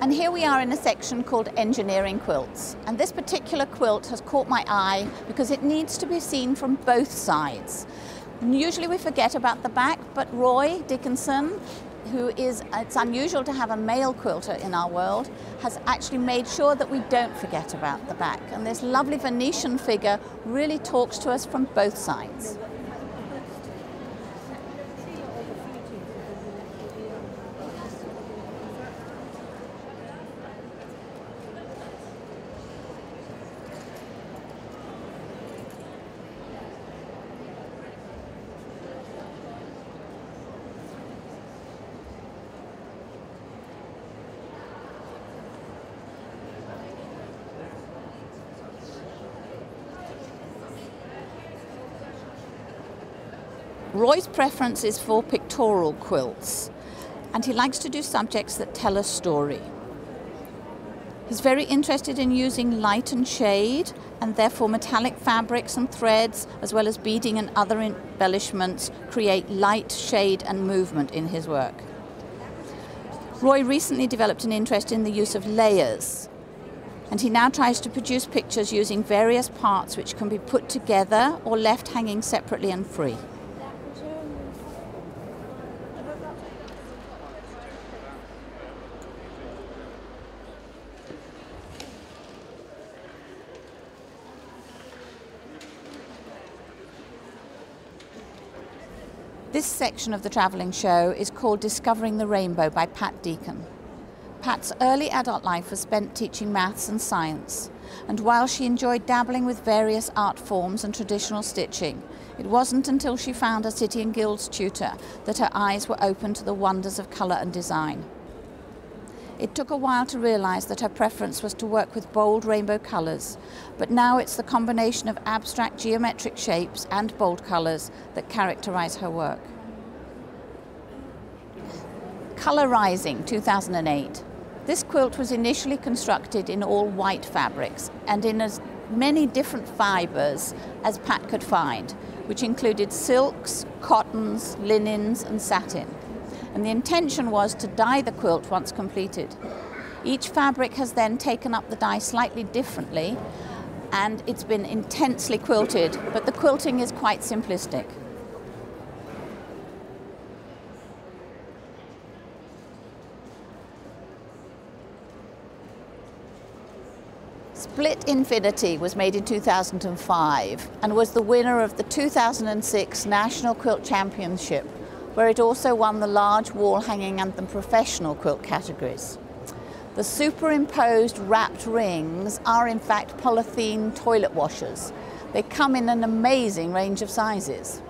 And here we are in a section called Engineering Quilts. And this particular quilt has caught my eye because it needs to be seen from both sides. And usually we forget about the back, but Roy Dickinson, it's unusual to have a male quilter in our world, has actually made sure that we don't forget about the back. And this lovely Venetian figure really talks to us from both sides. Roy's preference is for pictorial quilts, and he likes to do subjects that tell a story. He's very interested in using light and shade, and therefore metallic fabrics and threads, as well as beading and other embellishments, create light, shade and movement in his work. Roy recently developed an interest in the use of layers, and he now tries to produce pictures using various parts which can be put together or left hanging separately and free. This section of the travelling show is called Discovering the Rainbow by Deacon. Pat's early adult life was spent teaching maths and science, and while she enjoyed dabbling with various art forms and traditional stitching, it wasn't until she found a City and Guilds tutor that her eyes were opened to the wonders of colour and design. It took a while to realise that her preference was to work with bold rainbow colours, but now it's the combination of abstract geometric shapes and bold colours that characterise her work. Colour Rising, 2008. This quilt was initially constructed in all white fabrics and in as many different fibres as Pat could find, which included silks, cottons, linens and satin. And the intention was to dye the quilt once completed. Each fabric has then taken up the dye slightly differently, and it's been intensely quilted, but the quilting is quite simplistic. Split Infinity was made in 2005 and was the winner of the 2006 National Quilt Championship, where it also won the large wall hanging and the professional quilt categories. The superimposed wrapped rings are in fact polythene toilet washers. They come in an amazing range of sizes.